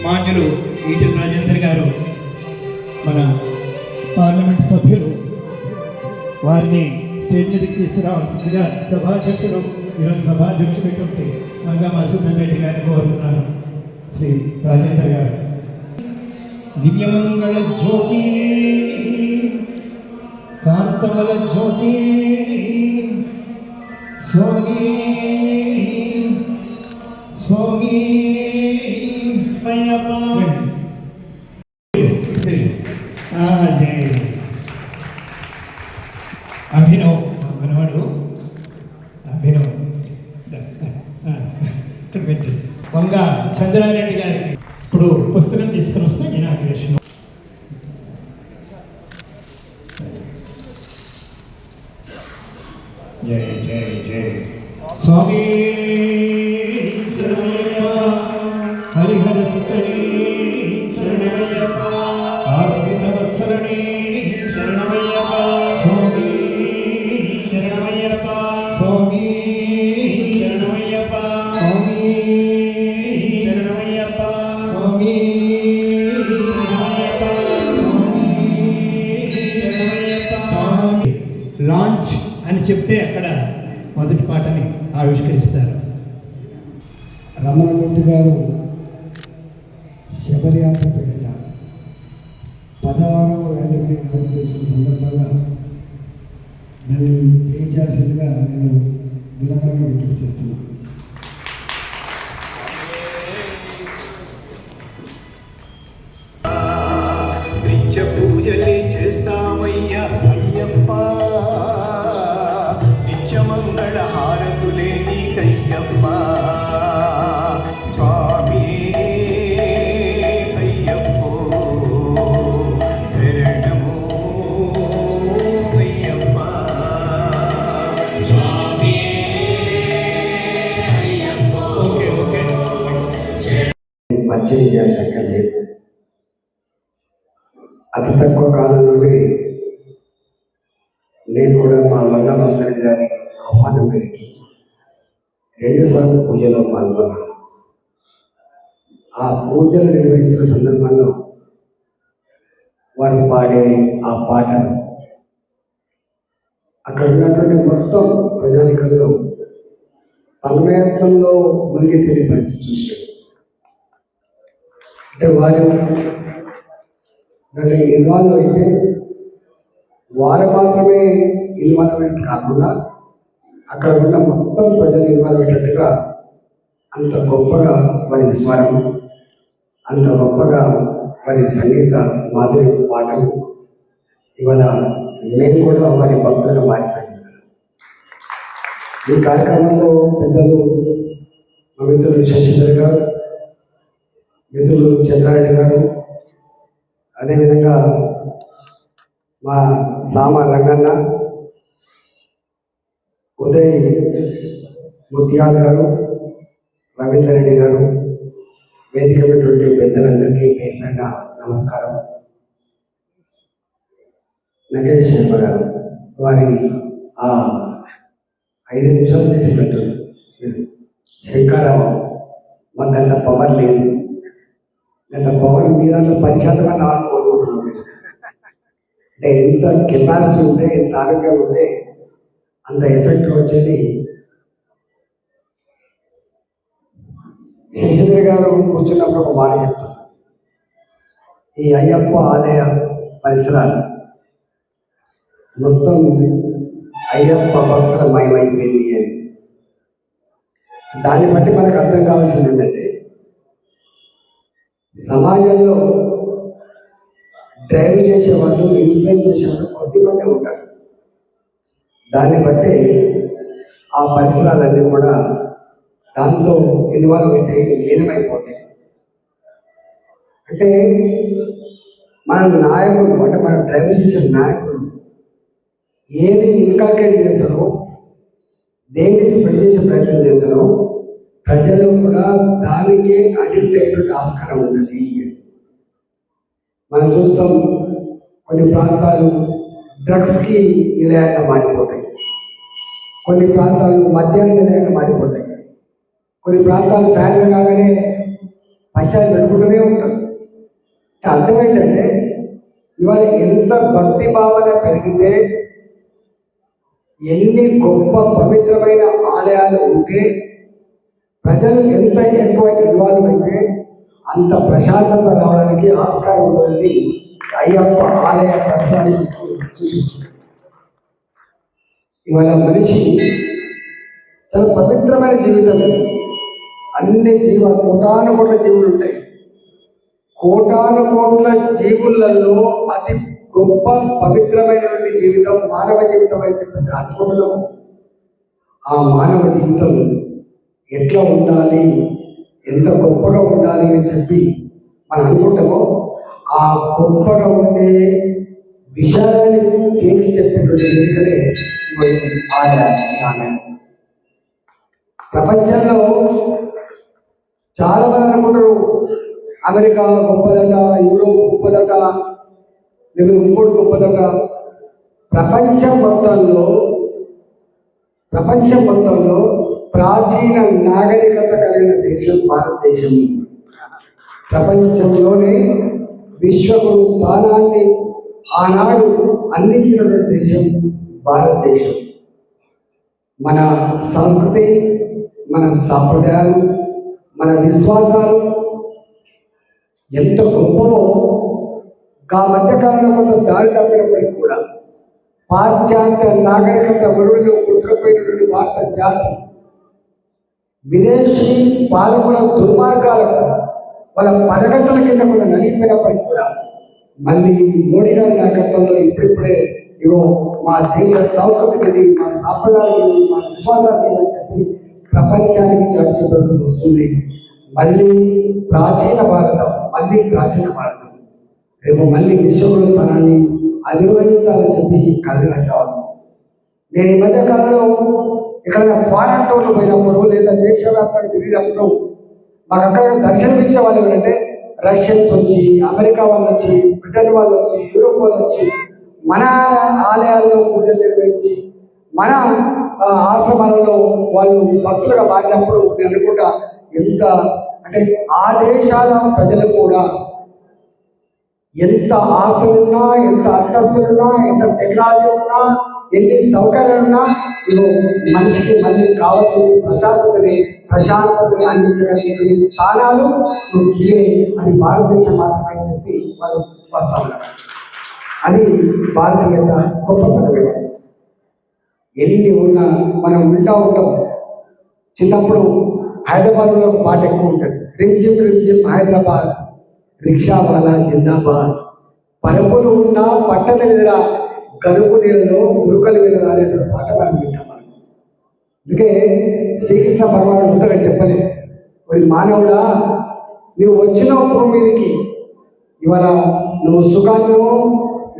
మాన్యులు ఈటెల రాజేందర్ గారు మన పార్లమెంట్ సభ్యులు వారిని స్టేజ్ మీదకి తీసుకురావాల్సిందిగా సభాధ్యక్షుడు ఈరోజు సభాధ్యక్షుడైనటువంటి మంగా మసూదన్ రెడ్డి గారిని కోరుతున్నాను. శ్రీ రాజేందర్ గారు. దివ్యమంగళ జ్యోతి కాంతమల జ్యోతి స్వామి స్వామి అభినవ్ మనవాడు అభినవ్ ఇక్కడ పెట్టి వంగ చంద్రారెడ్డి గారికి ఇప్పుడు పుస్తకం తీసుకుని వస్తే ఇనాగ్రేషన్. జై జై జై స్వామి హరిహర సుతని శరణమయ్యప్ప ఆశ్రిత వత్సరణి శరణమయ్యప్ప స్వామి శరణమయ్యప్ప స్వామి శరణమయ్యప్ప స్వామి శరణమయ్యప్ప స్వామి శరణమయ్యప్ప స్వామి. లాంచ్ అని చెప్తే అక్కడ మొదటి పాటని ఆవిష్కరిస్తారు. రమణమూర్తి గారు శబరియాత్ర పేరిట 16వ యానివర్సరీ ఆవిష్కరించిన సందర్భంగా దాన్ని ప్లే చేయాల్సిందిగా నేను వినకంగా విజ్ఞప్తి చేస్తున్నాను. నిత్య పూజలే చేస్తామయ్యా అయ్యప్ప, నిత్యమంగళ హారతులే నీకయ్యప్ప. స్వామి అయ్యప్పో శరణము అయ్యప్ప. స్వామి అయ్యప్పో. పరిచయం చేశాకండి. అతి తక్కువ కాలంలోనే నేను కూడా మా మంగా మసరెడ్డి గారి ఆహ్వానం మేరకి 2 సార్లు పూజలో పాల్గొన్నాను. ఆ పూజలు నిర్వహిస్తున్న సందర్భంలో వారు పాడే ఆ పాటను అక్కడ ఉన్నటువంటి మొత్తం ప్రజానికంలో తన్మయత్వంలో మునిగి తేలిన పరిస్థితి చూశాడు. అంటే వారు దాన్ని ఇన్వాల్వ్ అయితే వారు మాత్రమే ఇన్వాల్వ్మెంట్ కాకుండా అక్కడ ఉన్న మొత్తం ప్రజలు ఇన్వాల్వ్ అయ్యేటట్టుగా అంత గొప్పగా వారి స్వరం, అంత గొప్పగా వారి సంగీత మాధుర్య పాటలు ఇవాళ నేను కూడా వారి భక్తులుగా మారిపోయింది. ఈ కార్యక్రమంలో పెద్దలు మా మిత్రులు శశిధర్ గారు, మిత్రులు చంద్రారెడ్డి గారు, అదేవిధంగా మా సామ రంగన్న, ఉదయ్ ముత్యాల్ గారు, రవీందర్ రెడ్డి గారు, వేదిక ఉన్నటువంటి పెద్దలందరికీ పేరు పైన నమస్కారం. నగేష్ శర్మ గారు వారి ఆ 5 నిమిషాలు చేసినట్టు శంకారావం మాకు అంత పవర్ లేదు. గత పవర్ మీద 10% ఆన్ కోరుకుంటున్నాం. అంటే ఎంత కెపాసిటీ ఉంటే, ఎంత ఆరోగ్యం ఉంటే అంత ఎఫెక్ట్ వచ్చేది. శశిధర్ గారు కూర్చున్నప్పుడు ఒక మాట చెప్తారు, ఈ అయ్యప్ప ఆలయ పరిసరాలు మొత్తం అయ్యప్ప భక్తుల మయమైపోయింది అని. దాన్ని బట్టి మనకు అర్థం కావాల్సింది ఏంటంటే సమాజంలో డ్రైవ్ చేసేవాళ్ళు, ఇన్ఫ్లుయెన్స్ చేసేవాళ్ళు కొద్దిమంది ఉంటారు. దాన్ని బట్టి ఆ పరిసరాలన్నీ కూడా దాంతో ఇన్వాల్వ్ అయితే లీనమైపోతాయి. అంటే మన నాయకులు, అంటే మన డ్రైవ్ చేసే నాయకులు ఏది ఇన్కల్కేట్ చేస్తారో, దేన్ని స్ప్రెడ్ చేసే ప్రయత్నం చేస్తారో ప్రజలు కూడా దానికే అడిక్ట్ అయ్యేటువంటి ఆస్కారం ఉంటుంది. మనం చూస్తాం కొన్ని ప్రాంతాలు డ్రగ్స్కి నిలయంగా మారిపోతాయి, కొన్ని ప్రాంతాలు మద్యానికి నిలయంగా మారిపోతాయి, కొన్ని ప్రాంతాలు సాయంత్రం కాగానే పంచాయతీ పెట్టుకుంటూనే ఉంటారు. అర్థం ఏంటంటే ఇవాళ ఎంత భక్తి భావన పెరిగితే, ఎన్ని గొప్ప పవిత్రమైన ఆలయాలు ఉంటే, ప్రజలు ఎంత ఎక్కువ ఇన్వాల్వ్ అయితే అంత ప్రశాంతత రావడానికి ఆస్కారం ఉంటుంది. అయ్యప్ప ఆలయ దర్శనానికి సూచిస్తుంది. ఇవాళ మనిషి చాలా పవిత్రమైన జీవితం. అన్ని కోటాను కోట్ల జీవులు ఉంటాయి. కోటాను కోట్ల జీవులలో అతి గొప్ప పవిత్రమైనటువంటి జీవితం మానవ జీవితం అని చెప్పి అనుకుంటున్నాం. ఆ మానవ జీవితం ఎట్లా ఉండాలి, ఎంత గొప్పగా ఉండాలి అని చెప్పి మనం అనుకుంటామో, ఆ గొప్పగా ఉండే విషయాన్ని తేల్చి చెప్పేటువంటి వేదికనే ఆలయం. ప్రపంచంలో చాలా మంది అనుకుంటారు అమెరికా గొప్పదట, యూరోప్ గొప్పదట, లేదా ఇంకోటి గొప్పదట. ప్రపంచం మొత్తంలో ప్రాచీన నాగరికత కలిగిన దేశం భారతదేశం. ప్రపంచంలోనే విశ్వగురు స్థానాన్ని ఆనాడు అందించినటువంటి దేశం భారతదేశం. మన సంస్కృతి, మన సాంప్రదాయాలు, మన విశ్వాసాలు ఎంత గొప్పవో ఆ మధ్యకాలంలో కొంత దారి తప్పినప్పటికీ కూడా పాశ్చాత్య నాగరికత ఒరువులో పుట్టుకుపోయినటువంటి భారత జాతి విదేశీ పాలకుల దుర్మార్గాలకు వాళ్ళ పదగట్టల కింద కొంత నలిగిపోయినప్పటికీ కూడా మళ్ళీ మోడీ గారి నాయకత్వంలో ఇప్పుడిప్పుడే ఇవో మా దేశ సంస్కృతికి, మా సాంప్రదాయానికి, మా విశ్వాసానికి అని చెప్పి ప్రపంచానికి చర్చలు వస్తుంది. మళ్ళీ ప్రాచీన భారతం రేపు మళ్ళీ విశ్వగురు స్థానాన్ని అధిరోహించాలని చెప్పి కలగంటాను. నేను ఈ మధ్య కాలంలో ఇక్కడ ఫారెన్ టూర్లు పోయినప్పుడు లేదా దేశవ్యాప్తంగా తిరిగినప్పుడు మాకు అక్కడ దర్శనమిచ్చే వాళ్ళు ఎవరంటే రష్యన్స్ వచ్చి, అమెరికా వాళ్ళు వచ్చి, బ్రిటన్ వాళ్ళు వచ్చి, యూరోప్ వాళ్ళు వచ్చి మన ఆలయాల్లో పూజలు నిర్వహించి మన ఆశ్రమాలలో వాళ్ళు భక్తులుగా మారినప్పుడు నేను అనుకుంటా ఎంత అంటే ఆ దేశాల ప్రజలు కూడా ఎంత ఆస్తులున్నా, ఎంత అంతస్తులున్నా, ఎంత టెక్నాలజీ ఉన్నా, ఎన్ని సౌకర్యాలున్నా ఇదో మనిషికి మళ్ళీ కావాల్సింది ప్రశాంతతని అందించగలిగే స్థానాలు ఇవే. అది భారతదేశం మాత్రమే అని చెప్పి వాళ్ళు వస్తా ఉన్నారు. అది భారతీయత గొప్పతనమే. ఎన్ని ఉన్నా మనం ఉంటాం. చిన్నప్పుడు హైదరాబాద్లో పాట ఎక్కువ ఉంటుంది, రిమ్జిమ్ హైదరాబాద్, రిక్షావాలా జిందాబాద్, పరుపులు ఉన్న పట్టణ మీద గరుపు నీళ్ళలో గురుకల మీద రాలేటువంటి పాట మనం వింటాం. అందుకే శ్రీకృష్ణ భగవానుడు ముందుగా చెప్పలేదు, మరి మానవుడా నువ్వు వచ్చిన భూమి మీదకి ఇవాళ నువ్వు సుఖాలను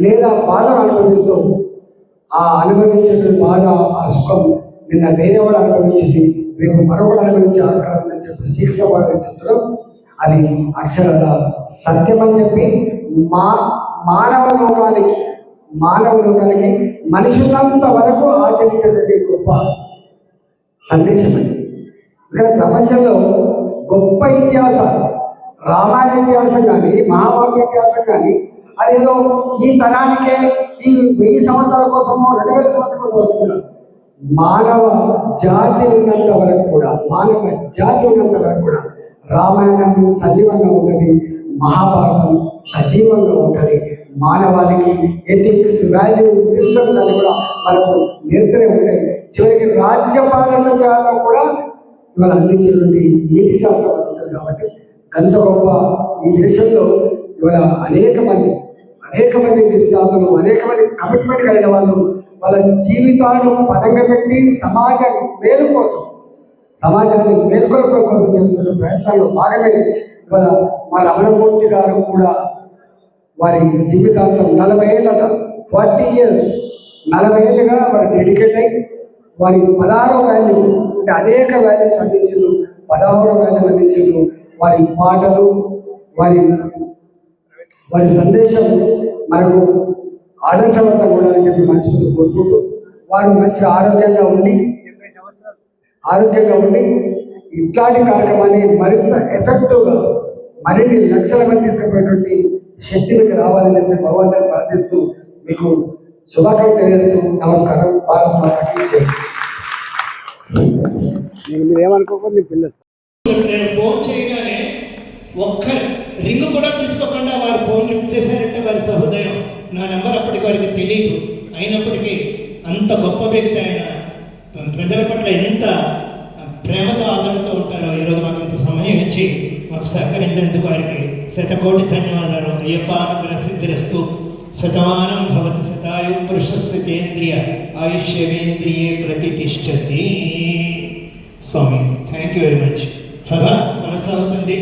లేదా బాధను అనుభవిస్తావు. ఆ అనుభవించేటువంటి బాధ, ఆ సుఖం నిన్న వేరేవాడు అనుభవించింది, రేపు మరొకడు అనుభవించే ఆస్కారం ఉందని చెప్పి శ్రీకృష్ణ భగవానుడు చెప్తున్నాం. అది అక్షరాల సత్యం అని చెప్పి మానవ లోకానికి మనుషులంత వరకు ఆచరించేటువంటి గొప్ప సందేశం అది. ఇక్కడ ప్రపంచంలో గొప్ప ఇతిహాసాలు, రామాయణ ఇతిహాసం కానీ, మహాభారత ఇతిహాసం కానీ అదేదో ఈ తరానికే ఈ 1000 సంవత్సరాల కోసమో 2000 సంవత్సరాల కోసం వస్తున్నారు. మానవ జాతి ఉన్నంత వరకు కూడా రామాయణం సజీవంగా ఉంటుంది, మహాభారతం సజీవంగా ఉంటుంది. మానవాళికి ఎథిక్స్, వాల్యూస్, సిస్టమ్స్ అని కూడా మనకు నేర్పుతూనే ఉంటాయి. చివరికి రాజ్యపాలన చేయాలో కూడా ఇవాళ అందించేటువంటి నీతి శాస్త్రం ఉంటుంది. కాబట్టి అంత గొప్ప ఈ దేశంలో ఇవాళ అనేక మంది నిష్ఠాతులు, అనేక మంది కమిట్మెంట్ కలిగిన వాళ్ళు వాళ్ళ జీవితాలను పదంగా పెట్టి సమాజాన్ని మేల్కొల్పడం కోసం చేస్తున్న ప్రయత్నాల్లో భాగమే ఇవాళ మా రమణమూర్తి గారు కూడా వారి జీవితాంతం 40 ఏళ్ళట, 40 years 40 ఏళ్ళుగా వారు డెడికేట్ అయ్యి వారి 16వ వాల్యూ అంటే అనేక వాల్యూస్ అందించారు, 16వ వాల్యూ అందించారు. వారి పాటలు, వారి సందేశం మనకు ఆదర్శవంతంగా ఉండాలని చెప్పి మనసులో కోరుకుంటూ వారు మంచిగా ఆరోగ్యంగా ఉండి ఇట్లాంటి కార్యక్రమాన్ని మరింత ఎఫెక్టివ్గా మరిన్ని లక్షల మంది తీసుకుపోయేటువంటి శక్తి మీకు రావాలని చెప్పి భగవంతుని ప్రార్థిస్తూ మీకు శుభాకాంక్షలు తెలియజేస్తూ నమస్కారం. భారత్ మాతాకి జై. మీరు ఏమనుకోకుండా నేను పిలుస్తాను. నేను ఫోన్ చేయగానే ఒక్క రింగ్ కూడా తీసుకోకుండా వారు ఫోన్ లిఫ్ట్ చేశారంటే వారి సహృదయం. నా నెంబర్ అప్పటికి వారికి తెలియదు, అయినప్పటికీ అంత గొప్ప వ్యక్తి ఆయన. ప్రజల పట్ల ఎంత ప్రేమతో ఆదరణతో ఉంటారో ఈరోజు మాకు ఇంత సమయం ఇచ్చి మాకు సహకరించినందుకు వారికి శతకోటి ధన్యవాదాలు. అయ్యప్ప అనుగ్రహ సిద్ధిరస్తు. శతమానం భవతి శతాయు పురుషస్య కేంద్రియ ఆయుష్యేంద్రియే ప్రతిష్టతి. స్వామి థ్యాంక్ యూ వెరీ మచ్. సభ కొనసాగుతుంది.